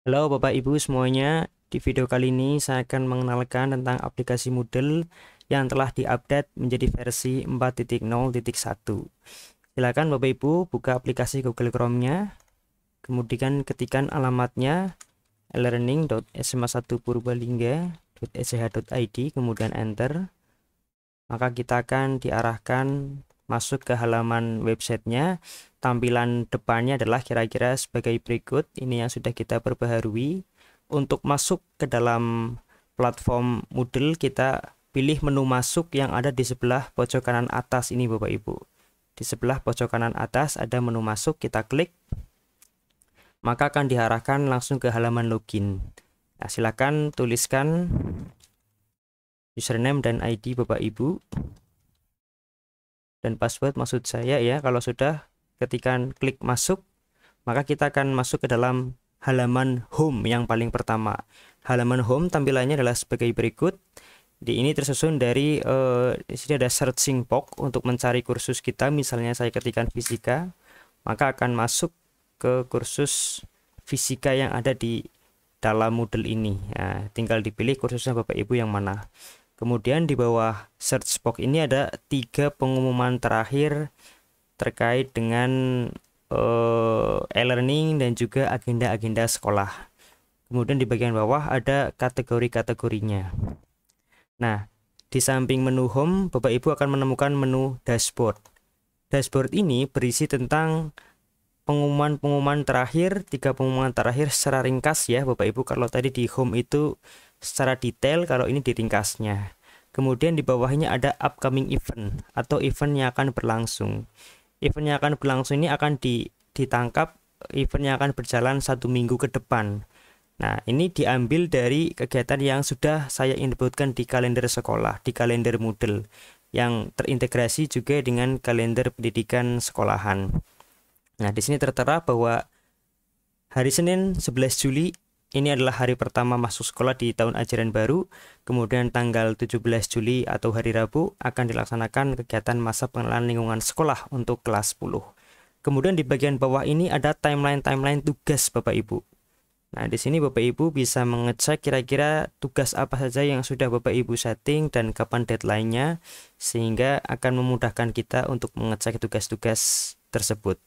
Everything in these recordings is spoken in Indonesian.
Halo Bapak Ibu semuanya, di video kali ini saya akan mengenalkan tentang aplikasi Moodle yang telah diupdate menjadi versi 4.0.1. Silakan Bapak Ibu buka aplikasi Google Chrome-nya, kemudian ketikkan alamatnya elearning.sma1purbalingga.sch.id, kemudian enter. Maka kita akan diarahkan masuk ke halaman websitenya. Tampilan depannya adalah kira-kira sebagai berikut. Ini yang sudah kita perbaharui. Untuk masuk ke dalam platform Moodle, kita pilih menu masuk yang ada di sebelah pojok kanan atas ini Bapak Ibu. Di sebelah pojok kanan atas ada menu masuk, kita klik, maka akan diarahkan langsung ke halaman login. Nah, silakan tuliskan username dan ID Bapak Ibu dan password maksud saya ya. Kalau sudah, ketika klik masuk, maka kita akan masuk ke dalam halaman home yang paling pertama. Halaman home tampilannya adalah sebagai berikut. Di ini tersusun dari di sini ada searching box untuk mencari kursus kita. Misalnya saya ketikkan fisika, maka akan masuk ke kursus fisika yang ada di dalam Moodle ini. Nah, tinggal dipilih kursusnya Bapak Ibu yang mana. Kemudian di bawah search box ini ada 3 pengumuman terakhir terkait dengan e-learning dan juga agenda-agenda sekolah. Kemudian di bagian bawah ada kategori-kategorinya. Nah, di samping menu home, Bapak Ibu akan menemukan menu dashboard. Dashboard ini berisi tentang pengumuman-pengumuman terakhir, 3 pengumuman terakhir secara ringkas ya Bapak Ibu. Kalau tadi di home itu secara detail, kalau ini diringkasnya. Kemudian di bawahnya ada upcoming event atau event yang akan berlangsung. Event yang akan berlangsung ini akan ditangkap event yang akan berjalan 1 minggu ke depan. Nah, ini diambil dari kegiatan yang sudah saya inputkan di kalender sekolah, di kalender Moodle, yang terintegrasi juga dengan kalender pendidikan sekolahan. Nah, di sini tertera bahwa hari Senin 11 Juli ini adalah hari pertama masuk sekolah di tahun ajaran baru. Kemudian tanggal 17 Juli atau hari Rabu akan dilaksanakan kegiatan masa pengenalan lingkungan sekolah untuk kelas 10. Kemudian di bagian bawah ini ada timeline tugas Bapak Ibu. Nah, di sini Bapak Ibu bisa mengecek kira-kira tugas apa saja yang sudah Bapak Ibu setting dan kapan deadline-nya, sehingga akan memudahkan kita untuk mengecek tugas-tugas tersebut.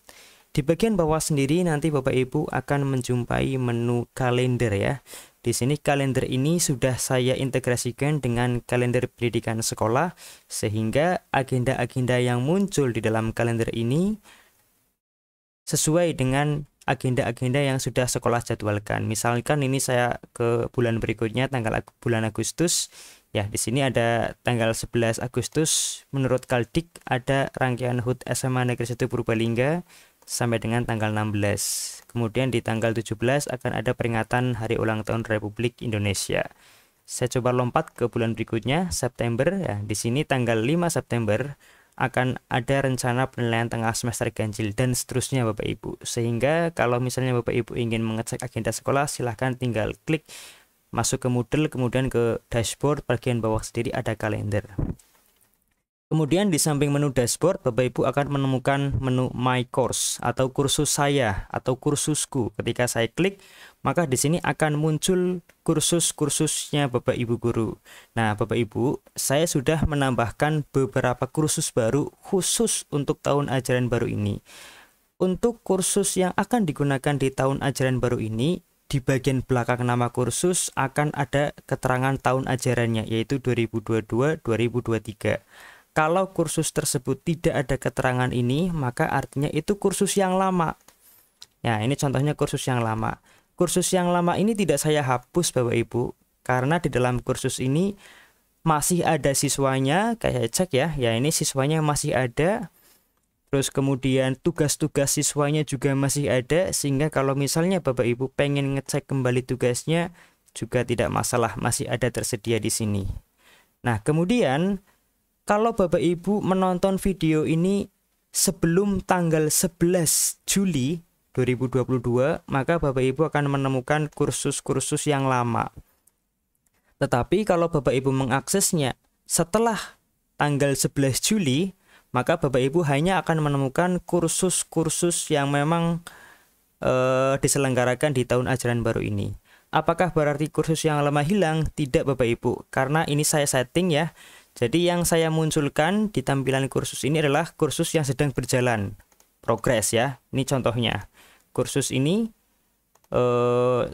Di bagian bawah sendiri nanti Bapak Ibu akan menjumpai menu kalender ya. Di sini kalender ini sudah saya integrasikan dengan kalender pendidikan sekolah, sehingga agenda-agenda yang muncul di dalam kalender ini sesuai dengan agenda-agenda yang sudah sekolah jadwalkan. Misalkan ini saya ke bulan berikutnya, bulan Agustus. Ya, di sini ada tanggal 11 Agustus, menurut Kaldik ada rangkaian HUT SMA Negeri 1 Purbalingga sampai dengan tanggal 16. Kemudian di tanggal 17 akan ada peringatan Hari Ulang Tahun Republik Indonesia. Saya coba lompat ke bulan berikutnya, September. Ya, di sini tanggal 5 September akan ada rencana penilaian tengah semester ganjil dan seterusnya Bapak Ibu. Sehingga kalau misalnya Bapak Ibu ingin mengecek agenda sekolah, silahkan tinggal klik masuk ke Moodle, kemudian ke dashboard, bagian bawah sendiri ada kalender. Kemudian di samping menu dashboard, Bapak Ibu akan menemukan menu My Course atau kursus saya atau kursusku. Ketika saya klik, maka di sini akan muncul kursus-kursusnya Bapak Ibu guru. Nah, Bapak Ibu, saya sudah menambahkan beberapa kursus baru khusus untuk tahun ajaran baru ini. Untuk kursus yang akan digunakan di tahun ajaran baru ini, di bagian belakang nama kursus akan ada keterangan tahun ajarannya, yaitu 2022-2023. Kalau kursus tersebut tidak ada keterangan ini, maka artinya itu kursus yang lama. Ya, ini contohnya kursus yang lama. Kursus yang lama ini tidak saya hapus Bapak Ibu, karena di dalam kursus ini masih ada siswanya, kayak cek ya. Ya, ini siswanya masih ada. Terus kemudian tugas-tugas siswanya juga masih ada, sehingga kalau misalnya Bapak Ibu pengen ngecek kembali tugasnya juga tidak masalah, masih ada tersedia di sini. Nah, kemudian kalau Bapak Ibu menonton video ini sebelum tanggal 11 Juli 2022, maka Bapak Ibu akan menemukan kursus-kursus yang lama. Tetapi kalau Bapak Ibu mengaksesnya setelah tanggal 11 Juli, maka Bapak Ibu hanya akan menemukan kursus-kursus yang memang diselenggarakan di tahun ajaran baru ini. Apakah berarti kursus yang lama hilang? Tidak Bapak Ibu, karena ini saya setting ya. Jadi yang saya munculkan di tampilan kursus ini adalah kursus yang sedang berjalan, progres ya. Ini contohnya. Kursus ini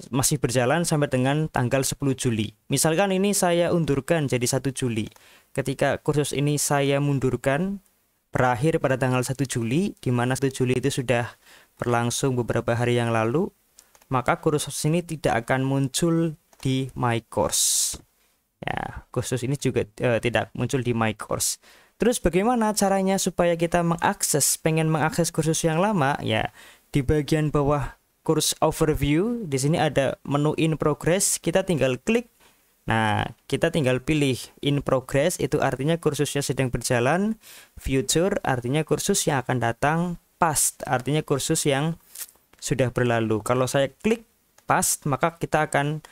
masih berjalan sampai dengan tanggal 10 Juli. Misalkan ini saya undurkan jadi 1 Juli. Ketika kursus ini saya mundurkan berakhir pada tanggal 1 Juli, di mana 1 Juli itu sudah berlangsung beberapa hari yang lalu, maka kursus ini tidak akan muncul di My Course. Ya, kursus ini juga tidak muncul di My Course. Terus bagaimana caranya supaya kita pengen mengakses kursus yang lama? Ya, di bagian bawah course overview, di sini ada menu in progress, kita tinggal klik. Nah, kita tinggal pilih in progress, itu artinya kursusnya sedang berjalan, future artinya kursus yang akan datang, past artinya kursus yang sudah berlalu. Kalau saya klik past, maka kita akan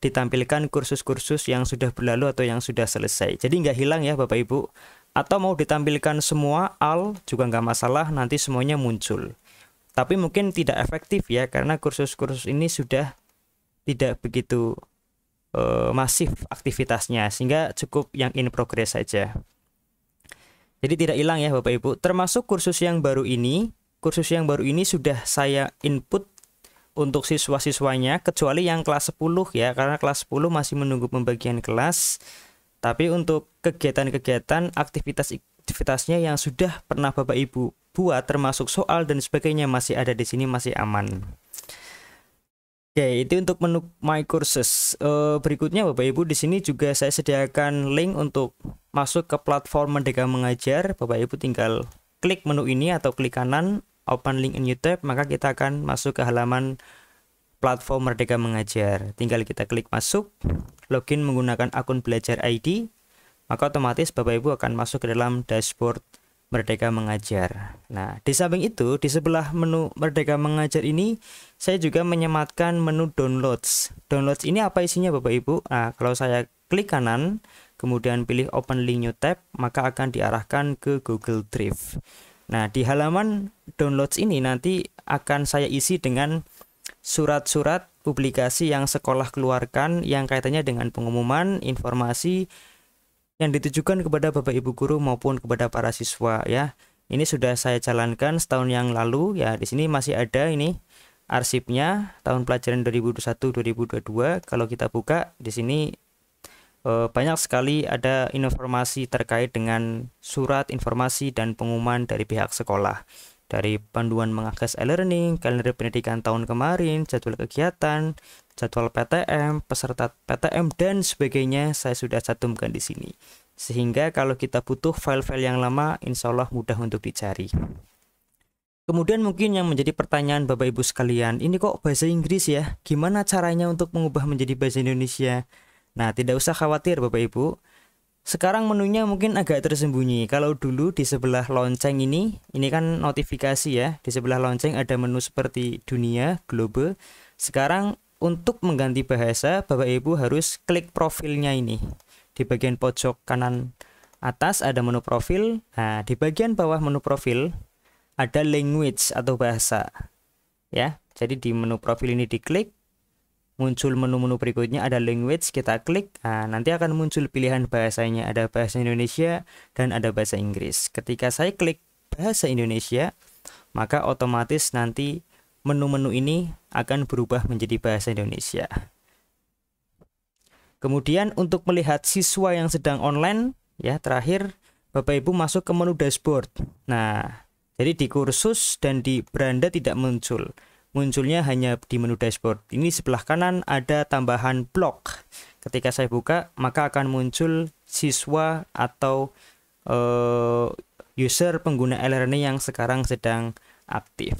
ditampilkan kursus-kursus yang sudah berlalu atau yang sudah selesai. Jadi nggak hilang ya Bapak Ibu. Atau mau ditampilkan semua, all juga nggak masalah, nanti semuanya muncul. Tapi mungkin tidak efektif ya, karena kursus-kursus ini sudah tidak begitu masif aktivitasnya, sehingga cukup yang in progress saja. Jadi tidak hilang ya Bapak Ibu. Termasuk kursus yang baru ini sudah saya input untuk siswa-siswanya, kecuali yang kelas 10 ya, karena kelas 10 masih menunggu pembagian kelas. Tapi untuk kegiatan-kegiatan, aktivitasnya yang sudah pernah Bapak Ibu buat, termasuk soal dan sebagainya, masih ada di sini, masih aman. Oke, itu untuk menu My Courses. Berikutnya Bapak Ibu, di sini juga saya sediakan link untuk masuk ke platform Merdeka Mengajar. Bapak Ibu tinggal klik menu ini atau klik kanan, open link in new tab, maka kita akan masuk ke halaman platform Merdeka Mengajar. Tinggal kita klik masuk, login menggunakan akun belajar ID, maka otomatis Bapak Ibu akan masuk ke dalam dashboard Merdeka Mengajar. Nah, di samping itu, di sebelah menu Merdeka Mengajar ini, saya juga menyematkan menu downloads. Downloads ini apa isinya Bapak Ibu? Nah, kalau saya klik kanan, kemudian pilih open link new tab, maka akan diarahkan ke Google Drive. Nah, di halaman downloads ini nanti akan saya isi dengan surat-surat publikasi yang sekolah keluarkan yang kaitannya dengan pengumuman, informasi yang ditujukan kepada Bapak Ibu guru maupun kepada para siswa ya. Ini sudah saya jalankan setahun yang lalu ya. Di sini masih ada ini arsipnya tahun pelajaran 2021-2022. Kalau kita buka di sini banyak sekali ada informasi terkait dengan surat informasi dan pengumuman dari pihak sekolah. Dari panduan mengakses e-learning, kalender pendidikan tahun kemarin, jadwal kegiatan, jadwal PTM, peserta PTM, dan sebagainya saya sudah cantumkan di sini. Sehingga kalau kita butuh file-file yang lama, insya Allah mudah untuk dicari. Kemudian mungkin yang menjadi pertanyaan Bapak Ibu sekalian, ini kok bahasa Inggris ya? Gimana caranya untuk mengubah menjadi bahasa Indonesia? Nah, tidak usah khawatir Bapak Ibu. Sekarang menunya mungkin agak tersembunyi. Kalau dulu di sebelah lonceng ini kan notifikasi ya. Di sebelah lonceng ada menu seperti dunia, globe. Sekarang untuk mengganti bahasa, Bapak Ibu harus klik profilnya ini. Di bagian pojok kanan atas ada menu profil. Nah, di bagian bawah menu profil ada language atau bahasa. Ya, jadi di menu profil ini diklik. Muncul menu-menu berikutnya, ada language, kita klik, nah, nanti akan muncul pilihan bahasanya, ada bahasa Indonesia dan ada bahasa Inggris. Ketika saya klik bahasa Indonesia, maka otomatis nanti menu-menu ini akan berubah menjadi bahasa Indonesia. Kemudian untuk melihat siswa yang sedang online, ya terakhir Bapak Ibu masuk ke menu dashboard. Nah, jadi di kursus dan di beranda tidak muncul. Munculnya hanya di menu dashboard. Ini sebelah kanan ada tambahan blok. Ketika saya buka, maka akan muncul siswa atau user pengguna e-learning yang sekarang sedang aktif.